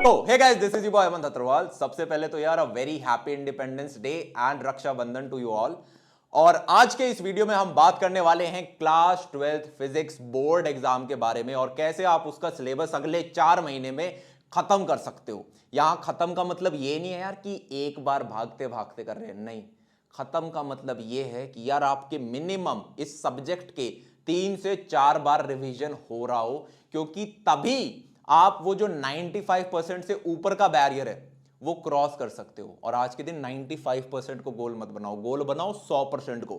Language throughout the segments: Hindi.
तो hey guys, this is your boy Hemant Agarwal. सबसे पहले तो यार a very happy independence day and Rakshabandhan to you all. और आज के इस वीडियो में हम बात करने वाले हैं class 12th physics board exam के बारे में और कैसे आप उसका सिलेबस अगले 4 महीने में खत्म कर सकते हो। यहां खत्म का मतलब ये नहीं है यार कि एक बार भागते भागते कर रहे हैं, नहीं। खत्म का मतलब ये है कि यार आपके मिनिमम इस सब्जेक्ट के 3 से 4 बार रिवीजन हो रहा हो, क्योंकि तभी आप वो जो 95% से ऊपर का बैरियर है वो क्रॉस कर सकते हो। और आज के दिन 95% को गोल मत बनाओ, गोल बनाओ 100% को,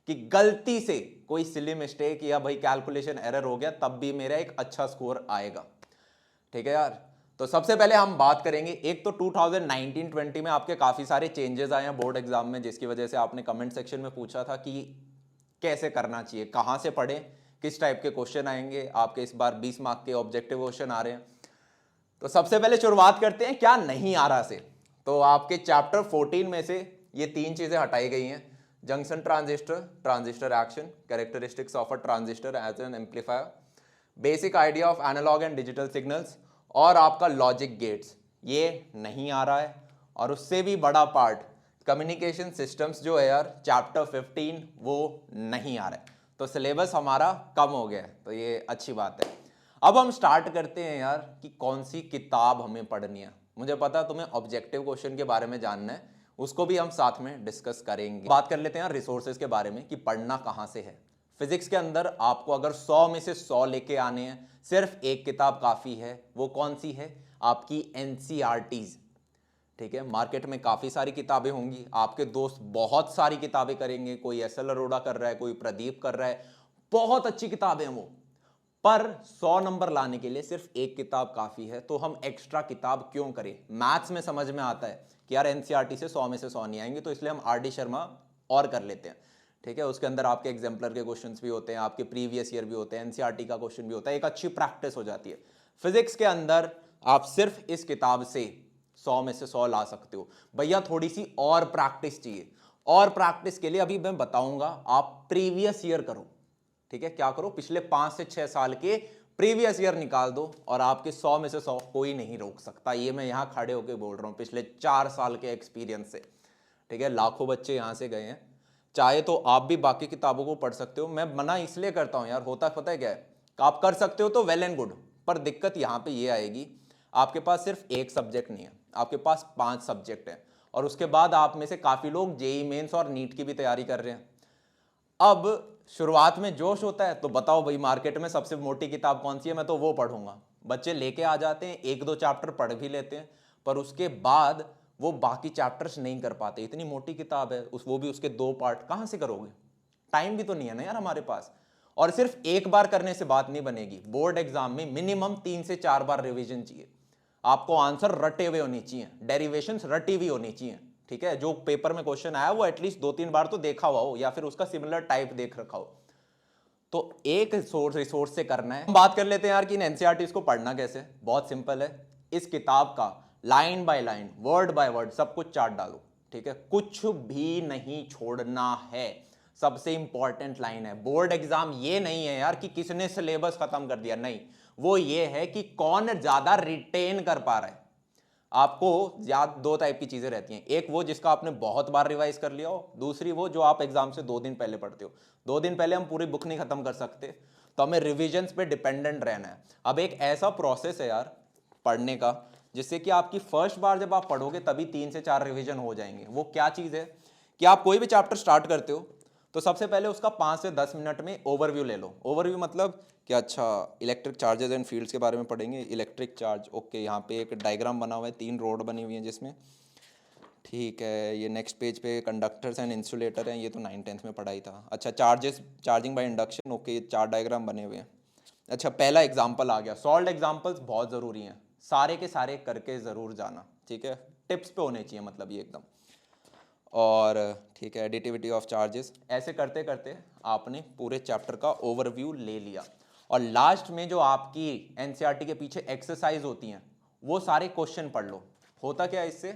कि गलती से कोई सिली मिस्टेक या भाई कैलकुलेशन एरर हो गया तब भी मेरा एक अच्छा स्कोर आएगा। ठीक है यार। तो सबसे पहले हम बात करेंगे, एक तो 2019-20 में आपके काफी सारे चेंजेस आए हैं बोर्ड एग्जाम में, जिसकी वजह से आपने कमेंट सेक्शन में पूछा था कि कैसे करना चाहिए, कहां से पढ़ें, किस टाइप के क्वेश्चन आएंगे आपके। इस बार 20 मार्क के ऑब्जेक्टिव क्वेश्चन आ रहे हैं। तो सबसे पहले शुरुआत करते हैं क्या नहीं आ रहा से। तो आपके चैप्टर 14 में से ये 3 चीजें हटाई गई हैं: junction transistor, transistor action, characteristics of a transistor as an amplifier, basic idea of analog and digital signals, और आपका लॉजिक गेट्स, ये नहीं आ रहा है। और उससे भी बड़ा पार्ट कम्युनिकेशन सिस्टम्स जो है यार, चैप्टर 15 वो नहीं आ रहा है। तो सिलेबस हमारा कम हो गया है, तो ये अच्छी बात है। अब हम स्टार्ट करते हैं यार कि कौन सी किताब हमें पढ़नी है। मुझे पता है तुम्हें ऑब्जेक्टिव क्वेश्चन के बारे में जानना है, उसको भी हम साथ में डिस्कस करेंगे। बात कर लेते हैं रिसोर्सेज के बारे में कि पढ़ना कहाँ से है। फिजिक्स के अंदर आपको अगर 100 में से 100 लेके आने हैं, सिर्फ एक किताब काफ़ी है। वो कौन सी है? आपकी एनसीईआरटीज। ठीक है, मार्केट में काफ़ी सारी किताबें होंगी, आपके दोस्त बहुत सारी किताबें करेंगे, कोई एस एल अरोड़ा कर रहा है, कोई प्रदीप कर रहा है, बहुत अच्छी किताबें हैं वो। पर 100 नंबर लाने के लिए सिर्फ एक किताब काफ़ी है, तो हम एक्स्ट्रा किताब क्यों करें? मैथ्स में समझ में आता है कि यार एनसीईआरटी से 100 में से 100 नहीं आएंगे, तो इसलिए हम आर डी शर्मा और कर लेते हैं। ठीक है, उसके अंदर आपके एग्जाम्पलर के क्वेश्चंस भी होते हैं, आपके प्रीवियस ईयर भी होते हैं, एनसीईआरटी का क्वेश्चन भी होता है, एक अच्छी प्रैक्टिस हो जाती है। फिजिक्स के अंदर आप सिर्फ इस किताब से 100 में से 100 ला सकते हो। भैया थोड़ी सी और प्रैक्टिस चाहिए, और प्रैक्टिस के लिए अभी मैं बताऊंगा, आप प्रीवियस ईयर करो। ठीक है, क्या करो? पिछले 5 से 6 साल के प्रीवियस ईयर निकाल दो और आपके 100 में से 100 कोई नहीं रोक सकता। ये मैं यहां खड़े होकर बोल रहा हूं पिछले 4 साल के एक्सपीरियंस से। ठीक है, लाखों बच्चे यहां से गए हैं, चाहे तो आप भी बाकी किताबों को पढ़ सकते हो। मैं मना इसलिए करता हूं यार, होता पता है क्या है, आप कर सकते हो तो वेल एंड गुड, पर दिक्कत यहां पे ये आएगी, आपके पास सिर्फ एक सब्जेक्ट नहीं है, आपके पास 5 सब्जेक्ट है। और उसके बाद आप में से काफी लोग जेई मेंस और नीट की भी तैयारी कर रहे हैं। अब शुरुआत में जोश होता है, तो बताओ भाई मार्केट में सबसे मोटी किताब कौन सी है, मैं तो वो पढ़ूंगा। बच्चे लेके आ जाते हैं, 1-2 चैप्टर पढ़ भी लेते हैं, पर उसके बाद वो बाकी चैप्टर्स नहीं कर पाते। इतनी मोटी किताब है, वो भी उसके 2 पार्ट, कहां से करोगे? टाइम भी तो नहीं है ना यार हमारे पास। और सिर्फ एक बार करने से बात नहीं बनेगी, बोर्ड एग्जाम में मिनिमम 3 से 4 बार रिविजन चाहिए। आपको आंसर रटे हुए होनी चाहिए, डेरिवेशंस रटी हुई होनी चाहिए। ठीक है, जो पेपर में क्वेश्चन आया वो एटलीस्ट 2-3 बार तो देखा हुआ हो, या फिर उसका सिमिलर टाइप देख रखा हो। तो एक रिसोर्स से करना है। हम बात कर लेते हैं यार कि इन एनसीईआरटी को पढ़ना कैसे। बहुत सिंपल है, इस किताब का line by line, word by word सब कुछ चार्ट डालो। ठीक है, कुछ भी नहीं छोड़ना है। सबसे इंपॉर्टेंट लाइन है, बोर्ड एग्जाम ये नहीं है यार कि किसने सिलेबस खत्म कर दिया, नहीं। वो ये है कि कौन ज्यादा रिटेन कर पा रहा है। आपको याद 2 टाइप की चीजें रहती हैं, एक वो जिसका आपने बहुत बार रिवाइज कर लिया हो, दूसरी वो जो आप एग्जाम से 2 दिन पहले पढ़ते हो। 2 दिन पहले हम पूरी बुक नहीं खत्म कर सकते, तो हमें रिविजन्स पे डिपेंडेंट रहना है। अब एक ऐसा प्रोसेस है यार पढ़ने का, जिससे कि आपकी फर्स्ट बार जब आप पढ़ोगे तभी 3 से 4 रिविजन हो जाएंगे। वो क्या चीज़ है कि आप कोई भी चैप्टर स्टार्ट करते हो तो सबसे पहले उसका 5 से 10 मिनट में ओवरव्यू ले लो। ओवरव्यू मतलब कि अच्छा, इलेक्ट्रिक चार्जेस एंड फील्ड्स के बारे में पढ़ेंगे। इलेक्ट्रिक चार्ज, ओके, यहाँ पे एक डायग्राम बना हुआ है, 3 रोड बनी हुई हैं जिसमें, ठीक है। ये नेक्स्ट पेज पे कंडक्टर्स एंड इंसुलेटर हैं, ये तो 9th-10th में पढ़ाई था। अच्छा, charges, charging by induction, okay, 4 diagram बने हुए हैं। अच्छा, पहला एग्जाम्पल आ गया। सॉल्व एग्जाम्पल्स बहुत ज़रूरी हैं, सारे के सारे करके ज़रूर जाना। ठीक है, टिप्स पे होने चाहिए मतलब ये एकदम। और ठीक है, एडिटिविटी ऑफ चार्जेस, ऐसे करते करते आपने पूरे चैप्टर का ओवरव्यू ले लिया। और लास्ट में जो आपकी एनसीईआरटी के पीछे एक्सरसाइज होती हैं वो सारे क्वेश्चन पढ़ लो। होता क्या है इससे,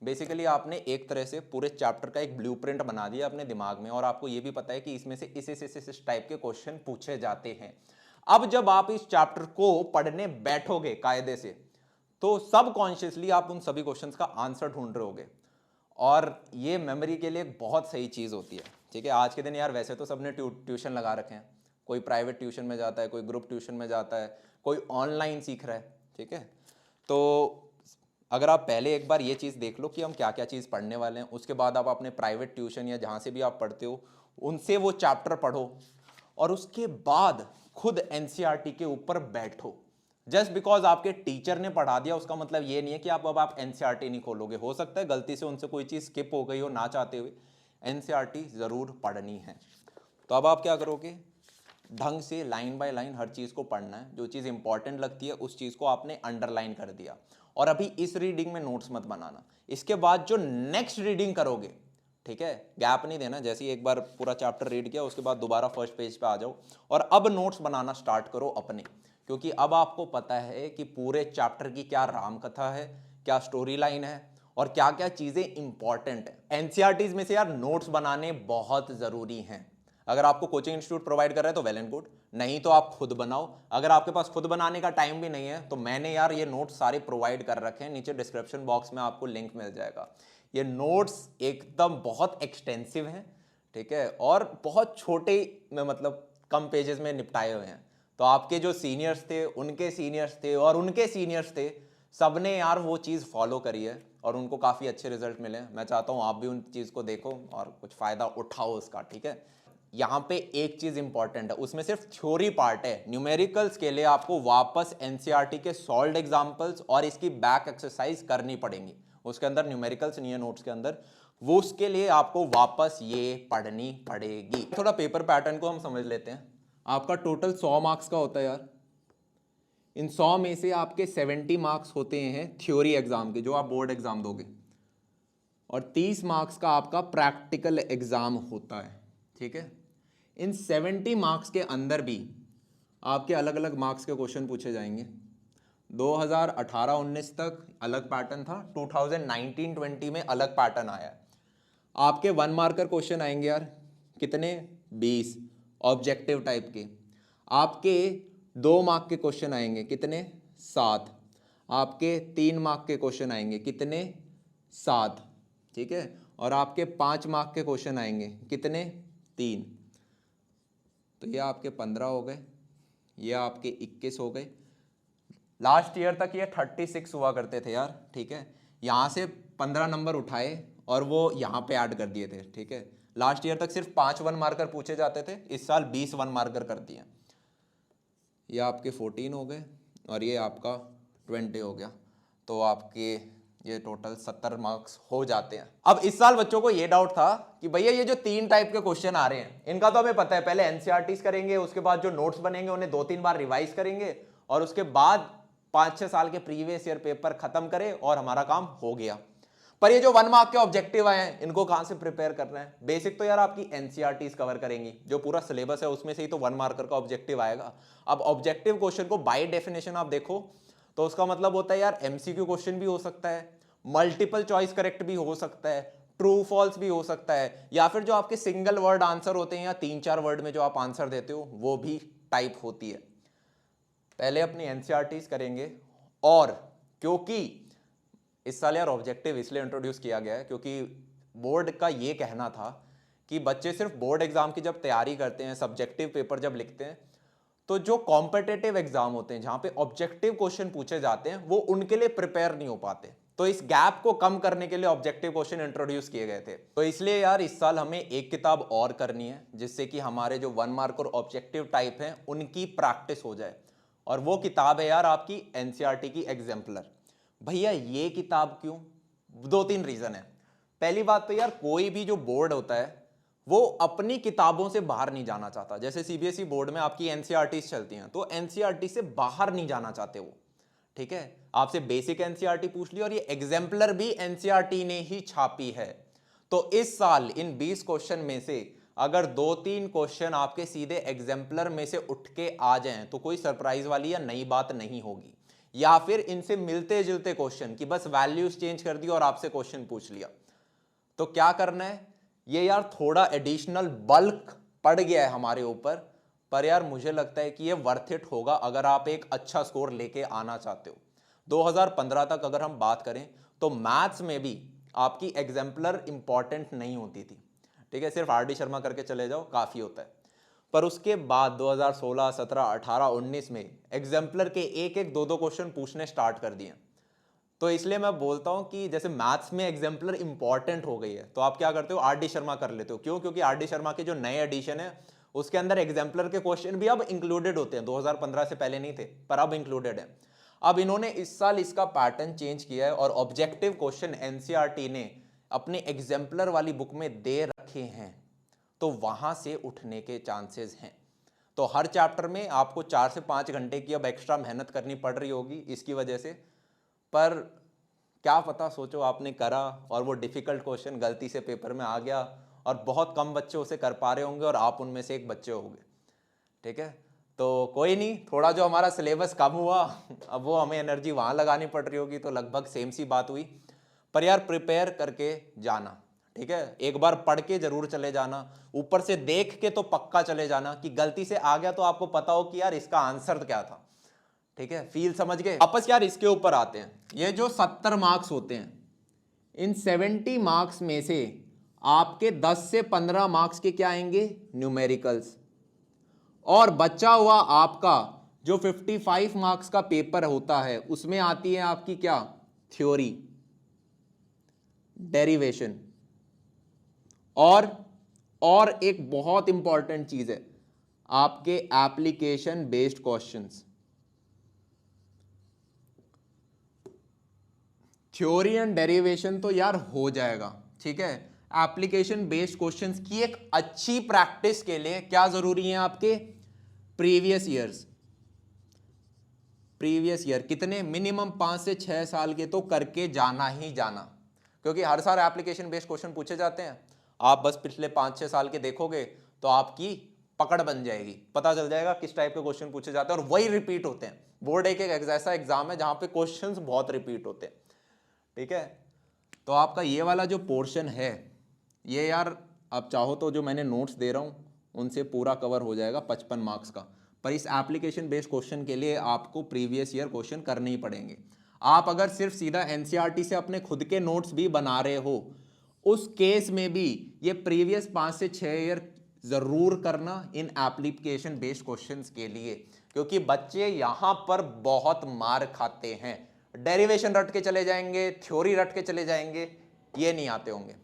बेसिकली आपने एक तरह से पूरे चैप्टर का एक ब्लूप्रिंट बना दिया अपने दिमाग में, और आपको ये भी पता है कि इसमें से इस टाइप के क्वेश्चन पूछे जाते हैं। अब जब आप इस चैप्टर को पढ़ने बैठोगे कायदे से, तो सबकॉन्शियसली आप उन सभी क्वेश्चंस का आंसर ढूंढ रहे होगे, और ये मेमोरी के लिए एक बहुत सही चीज़ होती है। ठीक है, आज के दिन यार वैसे तो सबने ट्यूशन लगा रखे हैं, कोई प्राइवेट ट्यूशन में जाता है, कोई ग्रुप ट्यूशन में जाता है, कोई ऑनलाइन सीख रहा है। ठीक है, तो अगर आप पहले एक बार ये चीज़ देख लो कि हम क्या क्या चीज़ पढ़ने वाले हैं, उसके बाद आप अपने प्राइवेट ट्यूशन या जहाँ से भी आप पढ़ते हो उनसे वो चैप्टर पढ़ो, और उसके बाद खुद एनसीईआरटी के ऊपर बैठो। जस्ट बिकॉज आपके टीचर ने पढ़ा दिया उसका मतलब ये नहीं है कि आप एनसीईआरटी नहीं खोलोगे। हो सकता है गलती से उनसे कोई चीज़ स्किप हो गई हो ना चाहते हुए, एनसीईआरटी ज़रूर पढ़नी है। तो अब आप क्या करोगे, ढंग से लाइन बाय लाइन हर चीज़ को पढ़ना है। जो चीज़ इंपॉर्टेंट लगती है उस चीज़ को आपने अंडरलाइन कर दिया, और अभी इस रीडिंग में नोट्स मत बनाना। इसके बाद जो नेक्स्ट रीडिंग करोगे, ठीक है, गैप नहीं देना। जैसे ही एक बार पूरा चैप्टर रीड किया उसके बाद दोबारा फर्स्ट पेज पे आ जाओ और अब नोट्स बनाना स्टार्ट करो अपने, क्योंकि अब आपको पता है कि पूरे चैप्टर की क्या राम कथा है, क्या स्टोरी लाइन है, और क्या क्या चीज़ें इंपॉर्टेंट है। एनसीईआरटीज में से यार नोट्स बनाने बहुत ज़रूरी हैं। अगर आपको कोचिंग इंस्टीट्यूट प्रोवाइड कर रहा है तो वेल एंड गुड, नहीं तो आप खुद बनाओ। अगर आपके पास खुद बनाने का टाइम भी नहीं है तो मैंने यार ये नोट्स सारे प्रोवाइड कर रखे हैं, नीचे डिस्क्रिप्शन बॉक्स में आपको लिंक मिल जाएगा। ये नोट्स एकदम बहुत एक्सटेंसिव हैं, ठीक है, और बहुत छोटे में मतलब कम पेजेस में निपटाए हुए हैं। तो आपके जो सीनियर्स थे, उनके सीनियर्स थे, और उनके सीनियर्स थे, सबने यार वो चीज़ फॉलो करी है और उनको काफ़ी अच्छे रिजल्ट मिले। मैं चाहता हूँ आप भी उन चीज़ को देखो और कुछ फ़ायदा उठाओ उसका। ठीक है, यहाँ पे एक चीज़ इंपॉर्टेंट है, उसमें सिर्फ थ्योरी पार्ट है। न्यूमेरिकल्स के लिए आपको वापस एनसीईआरटी के सॉल्व्ड एग्जाम्पल्स और इसकी बैक एक्सरसाइज करनी पड़ेंगी। उसके अंदर न्यूमेरिकल्स नहीं है नोट्स के अंदर, वो उसके लिए आपको वापस ये पढ़नी पड़ेगी। थोड़ा पेपर पैटर्न को हम समझ लेते हैं। आपका टोटल 100 मार्क्स का होता है यार। इन 100 में से आपके 70 मार्क्स होते हैं थ्योरी एग्जाम के, जो आप बोर्ड एग्जाम दोगे, और 30 मार्क्स का आपका प्रैक्टिकल एग्जाम होता है। ठीक है, इन 70 मार्क्स के अंदर भी आपके अलग अलग मार्क्स के क्वेश्चन पूछे जाएंगे। 2018-19 तक अलग पैटर्न था, 2019-20 में अलग पैटर्न आया। आपके 1 मार्कर क्वेश्चन आएंगे यार, कितने? 20 ऑब्जेक्टिव टाइप के। आपके 2 मार्क के क्वेश्चन आएंगे, कितने? 7। आपके 3 मार्क के क्वेश्चन आएंगे, कितने? 7। ठीक है, और आपके 5 मार्क के क्वेश्चन आएंगे, कितने? 3। तो ये आपके 15 हो गए, ये आपके 21 हो गए। लास्ट ईयर तक ये 36 हुआ करते थे यार। ठीक है, यहाँ से 15 नंबर उठाए और वो यहाँ पे ऐड कर दिए थे। ठीक है, लास्ट ईयर तक सिर्फ 5 1 मार्कर पूछे जाते थे, इस साल 20 1 मार्कर कर दिए। ये आपके 14 हो गए और ये आपका 20 हो गया। तो आपके ये टोटल 70 मार्क्स हो जाते हैं। अब इस साल बच्चों को ये डाउट था कि भैया ये जो 3 टाइप के क्वेश्चन आ रहे हैं, इनका तो हमें पता है, पहले एनसीईआरटीज करेंगे, उसके बाद जो नोट्स बनेंगे उन्हें 2-3 बार रिवाइज करेंगे, और उसके बाद 5-6 साल के प्रीवियस ईयर पेपर खत्म करें और हमारा काम हो गया। पर ये जो 1 मार्क के ऑब्जेक्टिव आए हैं, इनको कहां से प्रिपेयर करना है? बेसिक तो यार आपकी एनसीईआरटीज कवर करेंगी, जो पूरा सिलेबस है उसमें से ही तो 1 मार्कर का ऑब्जेक्टिव आएगा। अब ऑब्जेक्टिव क्वेश्चन को बाय डेफिनेशन आप देखो तो उसका मतलब होता है यार एमसीक्यू क्वेश्चन भी हो सकता है, मल्टीपल चॉइस करेक्ट भी हो सकता है, ट्रू फॉल्स भी हो सकता है, या फिर जो आपके सिंगल वर्ड आंसर होते हैं या 3-4 वर्ड में जो आप आंसर देते हो वो भी टाइप होती है। पहले अपनी एनसीईआरटीज करेंगे, और क्योंकि इस साल यार ऑब्जेक्टिव इसलिए इंट्रोड्यूस किया गया है क्योंकि बोर्ड का ये कहना था कि बच्चे सिर्फ बोर्ड एग्जाम की जब तैयारी करते हैं, सब्जेक्टिव पेपर जब लिखते हैं, तो जो कॉम्पिटिटिव एग्जाम होते हैं जहां पे ऑब्जेक्टिव क्वेश्चन पूछे जाते हैं वो उनके लिए प्रिपेयर नहीं हो पाते। तो इस गैप को कम करने के लिए ऑब्जेक्टिव क्वेश्चन इंट्रोड्यूस किए गए थे। तो इसलिए यार इस साल हमें एक किताब और करनी है, जिससे कि हमारे जो 1 मार्क और ऑब्जेक्टिव टाइप हैं उनकी प्रैक्टिस हो जाए, और वो किताब है यार आपकी एनसीईआरटी की एग्जाम्पलर। भैया ये किताब क्यों? 2-3 रीजन है। पहली बात तो यार कोई भी जो बोर्ड होता है वो अपनी किताबों से बाहर नहीं जाना चाहता। जैसे सीबीएसई बोर्ड में आपकी एनसीईआरटी चलती हैं, तो एनसीईआरटी से बाहर नहीं जाना चाहते वो। ठीक है, आपसे बेसिक एनसीईआरटी पूछ ली, और ये एग्जाम्पलर भी एनसीईआरटी ने ही छापी है। तो इस साल इन 20 क्वेश्चन में से अगर 2-3 क्वेश्चन आपके सीधे एग्जाम्पलर में से उठ के आ जाएं तो कोई सरप्राइज वाली या नई बात नहीं होगी, या फिर इनसे मिलते जुलते क्वेश्चन की बस वैल्यूज चेंज कर दी और आपसे क्वेश्चन पूछ लिया। तो क्या करना है, ये यार थोड़ा एडिशनल बल्क पड़ गया है हमारे ऊपर, पर यार मुझे लगता है कि ये वर्थ इट होगा अगर आप एक अच्छा स्कोर लेके आना चाहते हो। 2015 तक अगर हम बात करें तो मैथ्स में भी आपकी एग्जाम्पलर इंपॉर्टेंट नहीं होती थी, ठीक है, सिर्फ आर.डी. शर्मा करके चले जाओ काफ़ी होता है। पर उसके बाद 2016, 17, 18, 19 में एग्जाम्पलर के एक एक दो दो क्वेश्चन पूछने स्टार्ट कर दिए। तो इसलिए मैं बोलता हूं कि जैसे मैथ्स में एग्जाम्पलर इंपॉर्टेंट हो गई है तो आप क्या करते हो, आर.डी. शर्मा कर लेते हो। क्यों? क्योंकि आर.डी. शर्मा के जो नए एडिशन है उसके अंदर एग्जाम्पलर के क्वेश्चन भी अब इंक्लूडेड होते हैं। 2015 से पहले नहीं थे पर अब इंक्लूडेड है। अब इन्होंने इस साल इसका पैटर्न चेंज किया है और ऑब्जेक्टिव क्वेश्चन एनसीईआरटी ने अपने एग्जाम्पलर वाली बुक में दे रखे हैं, तो वहां से उठने के चांसेस हैं। तो हर चैप्टर में आपको 4 से 5 घंटे की अब एक्स्ट्रा मेहनत करनी पड़ रही होगी इसकी वजह से। पर क्या पता, सोचो आपने करा और वो डिफिकल्ट क्वेश्चन गलती से पेपर में आ गया और बहुत कम बच्चे उसे कर पा रहे होंगे और आप उनमें से एक बच्चे होंगे, ठीक है। तो कोई नहीं, थोड़ा जो हमारा सिलेबस कम हुआ अब वो हमें एनर्जी वहाँ लगानी पड़ रही होगी, तो लगभग सेम सी बात हुई। पर यार प्रिपेयर करके जाना, ठीक है, एक बार पढ़ के जरूर चले जाना, ऊपर से देख के तो पक्का चले जाना कि गलती से आ गया तो आपको पता हो कि यार इसका आंसर क्या था, ठीक है, फील समझ गए। वापस यार इसके ऊपर आते हैं, ये जो 70 मार्क्स होते हैं, इन 70 मार्क्स में से आपके 10 से 15 मार्क्स के क्या आएंगे, न्यूमेरिकल्स, और बचा हुआ आपका जो 55 मार्क्स का पेपर होता है उसमें आती है आपकी क्या, थ्योरी, डेरिवेशन, और एक बहुत इंपॉर्टेंट चीज है आपके application based questions. Theory and derivation तो यार हो जाएगा, ठीक है। एप्लीकेशन बेस्ड क्वेश्चंस की एक अच्छी प्रैक्टिस के लिए क्या जरूरी है, आपके प्रीवियस ईयर कितने, मिनिमम 5 से 6 साल के तो करके जाना ही जाना, क्योंकि हर साल एप्लीकेशन बेस्ड क्वेश्चन पूछे जाते हैं। आप बस पिछले 5-6 साल के देखोगे तो आपकी पकड़ बन जाएगी, पता चल जाएगा किस टाइप के क्वेश्चन पूछे जाते हैं, और वही रिपीट होते हैं। बोर्ड एक ऐसा एग्जाम है जहां पे क्वेश्चंस बहुत रिपीट होते हैं, ठीक है। तो आपका ये वाला जो पोर्शन है ये यार आप चाहो तो जो मैंने नोट्स दे रहा हूँ उनसे पूरा कवर हो जाएगा 55 मार्क्स का। पर इस एप्लीकेशन बेस्ड क्वेश्चन के लिए आपको प्रीवियस ईयर क्वेश्चन करने ही पड़ेंगे। आप अगर सिर्फ सीधा एनसीईआरटी से अपने खुद के नोट्स भी बना रहे हो, उस केस में भी ये प्रीवियस 5 से 6 ईयर जरूर करना इन एप्लीकेशन बेस्ड क्वेश्चंस के लिए, क्योंकि बच्चे यहां पर बहुत मार खाते हैं। डेरिवेशन रट के चले जाएंगे, थ्योरी रट के चले जाएंगे, ये नहीं आते होंगे,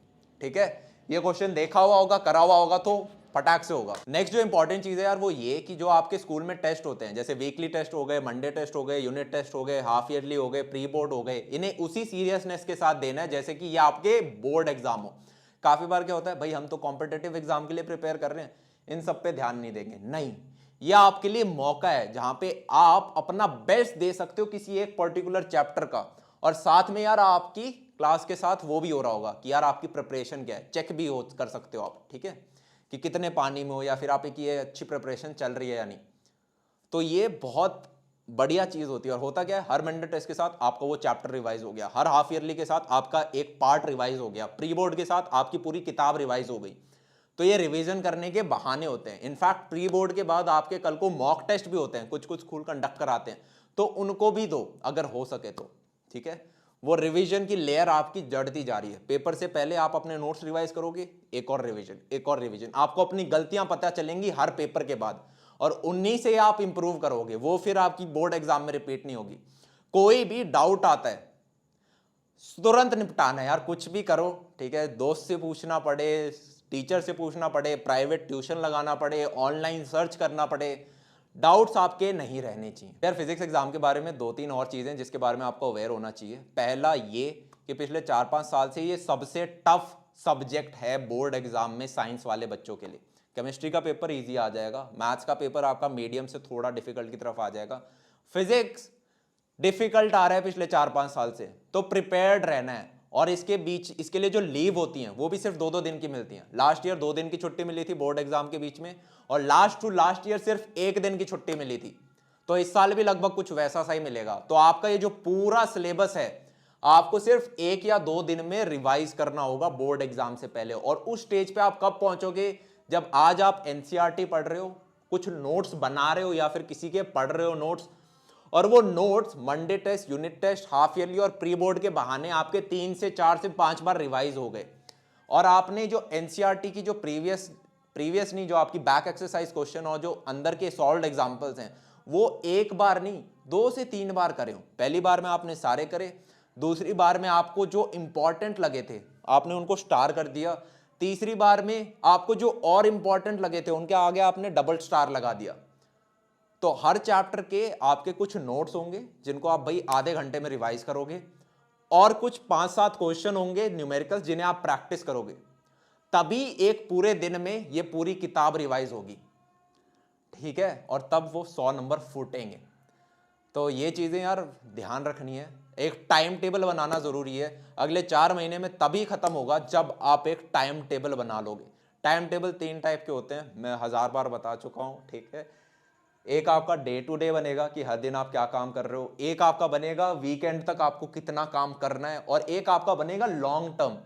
ठीक है। ये क्वेश्चन देखा हुआ होगा, करा हुआ होगा तो फटाक से होगा। नेक्स्ट जो इंपॉर्टेंट चीज है यार वो ये कि जो आपके स्कूल में टेस्ट होते हैं, जैसे वीकली टेस्ट हो गए, मंडे टेस्ट हो गए, यूनिट टेस्ट हो गए, हाफ ईयरली हो गए, प्री बोर्ड हो गए, इन्हें उसी सीरियसनेस के साथ देना है जैसे कि ये आपके बोर्ड एग्जाम हो। काफी बार क्या होता है, भाई हम तो कॉम्पिटेटिव एग्जाम के लिए प्रिपेयर कर रहे हैं, इन सब पे ध्यान नहीं देंगे। नहीं, यह आपके लिए मौका है जहां पे आप अपना बेस्ट दे सकते हो किसी एक पर्टिकुलर चैप्टर का, और साथ में यार आपकी क्लास के साथ वो भी हो रहा होगा कि यार आपकी प्रिपरेशन क्या है, चेक भी हो कर सकते हो आप, ठीक है, कि कितने पानी में हो या फिर आपकी ये अच्छी प्रिपरेशन चल रही है या नहीं। तो ये बहुत बढ़िया चीज होती है। और होता क्या है, हर मंडे टेस्ट के साथ आपका वो चैप्टर रिवाइज हो गया, हर हाफ ईयरली के साथ आपका एक पार्ट रिवाइज हो गया, प्री बोर्ड के साथ आपकी पूरी किताब रिवाइज हो गई। तो ये रिवीजन करने के बहाने होते हैं। इनफैक्ट प्री बोर्ड के बाद आपके कल को मॉक टेस्ट भी होते हैं, कुछ कुछ स्कूल कंडक्ट कराते हैं, तो उनको भी दो अगर हो सके तो, ठीक है। वो रिवीजन की लेयर आपकी जड़ती जा रही है। पेपर से पहले आप अपने नोट्स रिवाइज करोगे, एक और रिवीजन, एक और रिवीजन, आपको अपनी गलतियां पता चलेंगी हर पेपर के बाद, और उन्हीं से आप इंप्रूव करोगे, वो फिर आपकी बोर्ड एग्जाम में रिपीट नहीं होगी। कोई भी डाउट आता है तुरंत निपटाना है यार, कुछ भी करो, ठीक है, दोस्त से पूछना पड़े, टीचर से पूछना पड़े, प्राइवेट ट्यूशन लगाना पड़े, ऑनलाइन सर्च करना पड़े, डाउट्स आपके नहीं रहने चाहिए। यार फिजिक्स एग्जाम के बारे में 2-3 और चीजें जिसके बारे में आपको अवेयर होना चाहिए। पहला ये कि पिछले 4-5 साल से ये सबसे टफ सब्जेक्ट है बोर्ड एग्जाम में साइंस वाले बच्चों के लिए। केमिस्ट्री का पेपर इजी आ जाएगा, मैथ्स का पेपर आपका मीडियम से थोड़ा डिफिकल्ट की तरफ आ जाएगा, फिजिक्स डिफिकल्ट आ रहा है पिछले 4-5 साल से, तो प्रिपेयर्ड रहना है। और इसके बीच इसके लिए जो लीव होती हैं वो भी सिर्फ 2-2 दिन की मिलती हैं। लास्ट ईयर 2 दिन की छुट्टी मिली थी बोर्ड एग्जाम के बीच में, और लास्ट टू लास्ट ईयर सिर्फ 1 दिन की छुट्टी मिली थी। तो इस साल भी लगभग कुछ वैसा सा ही मिलेगा। तो आपका ये जो पूरा सिलेबस है आपको सिर्फ 1 या 2 दिन में रिवाइज करना होगा बोर्ड एग्जाम से पहले। और उस स्टेज पे आप कब पहुंचोगे, जब आज आप एनसीईआरटी पढ़ रहे हो, कुछ नोट्स बना रहे हो या फिर किसी के पढ़ रहे हो नोट्स, और वो notes Monday test, unit test, half yearly और प्री बोर्ड के बहाने आपके 3 से 4 से 5 बार रिवाइज हो गए। और आपने जो एनसीईआरटी की जो प्रीवियस नहीं, जो आपकी बैक एक्सरसाइज क्वेश्चन और जो अंदर के सॉल्व्ड एग्जांपल्स हैं, वो एक बार नहीं 2 से 3 बार करे हो। पहली बार में आपने सारे करे, दूसरी बार में आपको जो इंपॉर्टेंट लगे थे आपने उनको स्टार कर दिया, तीसरी बार में आपको जो और इंपॉर्टेंट लगे थे उनके आगे आपने डबल स्टार लगा दिया। तो हर चैप्टर के आपके कुछ नोट्स होंगे जिनको आप भाई आधे घंटे में रिवाइज करोगे, और कुछ 5-7 क्वेश्चन होंगे न्यूमेरिकल्स जिन्हें आप प्रैक्टिस करोगे, तभी एक पूरे दिन में ये पूरी किताब रिवाइज होगी, ठीक है, और तब वो 100 नंबर फूटेंगे। तो ये चीजें यार ध्यान रखनी है, एक टाइम टेबल बनाना जरूरी है। अगले 4 महीने में तभी खत्म होगा जब आप एक टाइम टेबल बना लोगे। टाइम टेबल 3 टाइप के होते हैं, मैं 1000 बार बता चुका हूं, ठीक है। एक आपका डे टू डे बनेगा कि हर दिन आप क्या काम कर रहे हो, एक आपका बनेगा वीकेंड तक आपको कितना काम करना है, और एक आपका बनेगा लॉन्ग टर्म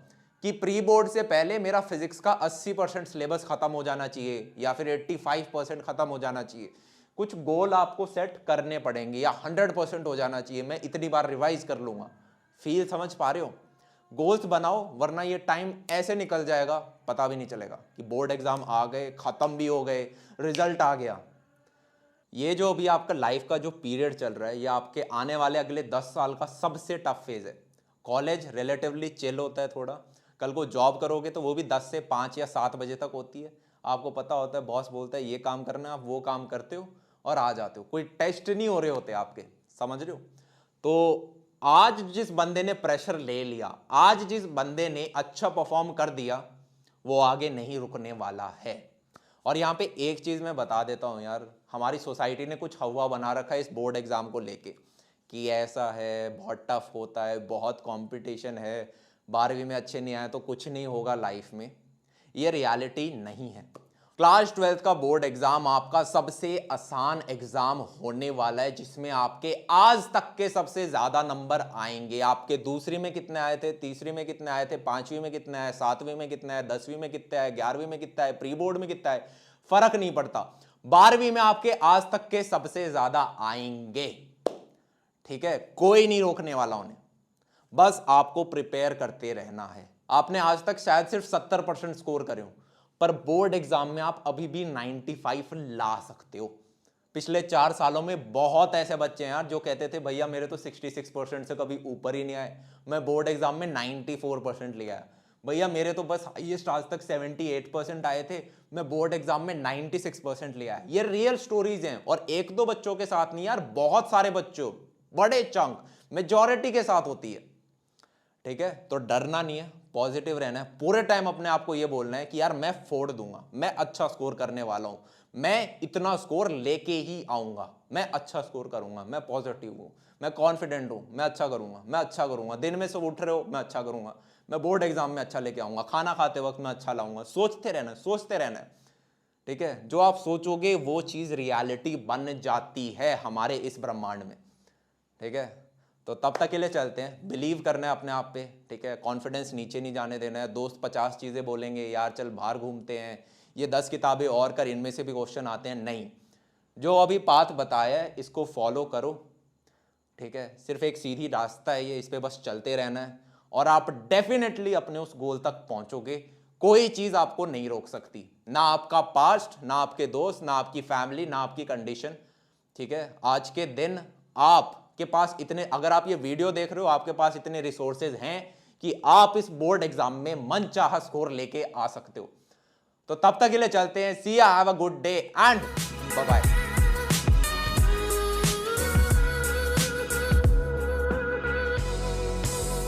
कि प्री बोर्ड से पहले मेरा फिजिक्स का 80% सिलेबस खत्म हो जाना चाहिए या फिर 85% खत्म हो जाना चाहिए। कुछ गोल आपको सेट करने पड़ेंगे, या 100% हो जाना चाहिए, मैं इतनी बार रिवाइज कर लूंगा। फील समझ पा रहे हो? गोल्स बनाओ, वरना ये टाइम ऐसे निकल जाएगा पता भी नहीं चलेगा कि बोर्ड एग्जाम आ गए, खत्म भी हो गए, रिजल्ट आ गया। ये जो अभी आपका लाइफ का जो पीरियड चल रहा है, ये आपके आने वाले अगले 10 साल का सबसे टफ फेज है। कॉलेज रिलेटिवली चिल होता है थोड़ा, कल को जॉब करोगे तो वो भी 10 से 5 या 7 बजे तक होती है। आपको पता होता है, बॉस बोलता है ये काम करना है, आप वो काम करते हो और आ जाते हो, कोई टेस्ट नहीं हो रहे होते आपके, समझ रहे हो? तो आज जिस बंदे ने प्रेशर ले लिया, आज जिस बंदे ने अच्छा परफॉर्म कर दिया, वो आगे नहीं रुकने वाला है। और यहाँ पे एक चीज मैं बता देता हूँ यार, हमारी सोसाइटी ने कुछ हवा बना रखा है इस बोर्ड एग्जाम को लेके कि ऐसा है, बहुत टफ होता है, बहुत कंपटीशन है, 12वीं में अच्छे नहीं आए तो कुछ नहीं होगा लाइफ में। ये रियलिटी नहीं है। क्लास 12th का बोर्ड एग्जाम आपका सबसे आसान एग्जाम होने वाला है, जिसमें आपके आज तक के सबसे ज्यादा नंबर आएंगे। आपके दूसरी में कितने आए थे, तीसरी में कितने आए थे, 5वीं में कितने आए, 7वीं में कितने आए, 10वीं में कितने आए, 11वीं में कितना है, प्री बोर्ड में कितना है, फर्क नहीं पड़ता। 12वीं में आपके आज तक के सबसे ज्यादा आएंगे, ठीक है, कोई नहीं रोकने वाला उन्हें, बस आपको प्रिपेयर करते रहना है। आपने आज तक शायद सिर्फ 70% स्कोर करे हो, पर बोर्ड एग्जाम में आप अभी भी 95 ला सकते हो। पिछले 4 सालों में बहुत ऐसे बच्चे हैं यार जो कहते थे भैया मेरे तो 66% से कभी ऊपर ही नहीं आए, मैं बोर्ड एग्जाम में 94% ले आया। भैया मेरे तो बस हाईएस्ट आज तक 78% आए थे, मैं बोर्ड एग्जाम में 96% ले आया। ये रियल स्टोरीज हैं, और 1-2 बच्चों के साथ नहीं यार, बहुत सारे बच्चों, बड़े चंक, मेजॉरिटी के साथ होती है, ठीक है। तो डरना नहीं है, पॉजिटिव रहना है, पूरे टाइम अपने आप को ये बोलना है कि यार मैं फोड़ दूंगा, मैं अच्छा स्कोर करने वाला हूं, मैं इतना स्कोर लेके ही आऊंगा, मैं अच्छा स्कोर करूंगा, मैं पॉजिटिव हूं, मैं कॉन्फिडेंट हूं, मैं अच्छा करूंगा, मैं अच्छा करूंगा। दिन में सब उठ रहे हो, मैं अच्छा करूंगा, मैं बोर्ड एग्जाम में अच्छा लेके आऊंगा, खाना खाते वक्त मैं अच्छा लाऊंगा। सोचते रहना, सोचते रहना है, ठीक है। जो आप सोचोगे वो चीज रियलिटी बन जाती है हमारे इस ब्रह्मांड में, ठीक है। तो तब तक के लिए चलते हैं, बिलीव करना है अपने आप पे, ठीक है, कॉन्फिडेंस नीचे नहीं जाने देना है। दोस्त 50 चीज़ें बोलेंगे, यार चल बाहर घूमते हैं, ये 10 किताबें और कर, इनमें से भी क्वेश्चन आते हैं, नहीं, जो अभी पाथ बताया है इसको फॉलो करो, ठीक है। सिर्फ एक सीधी रास्ता है ये, इस पर बस चलते रहना है, और आप डेफिनेटली अपने उस गोल तक पहुंचोगे। कोई चीज़ आपको नहीं रोक सकती, ना आपका पास्ट, ना आपके दोस्त, ना आपकी फैमिली, ना आपकी कंडीशन, ठीक है। आज के दिन आप के पास इतने, अगर आप ये वीडियो देख रहे हो, आपके पास इतने रिसोर्सेज हैं कि आप इस बोर्ड एग्जाम में मनचाहा स्कोर लेके आ सकते हो। तो तब तक के लिए चलते हैं, see you, have a good day and bye bye.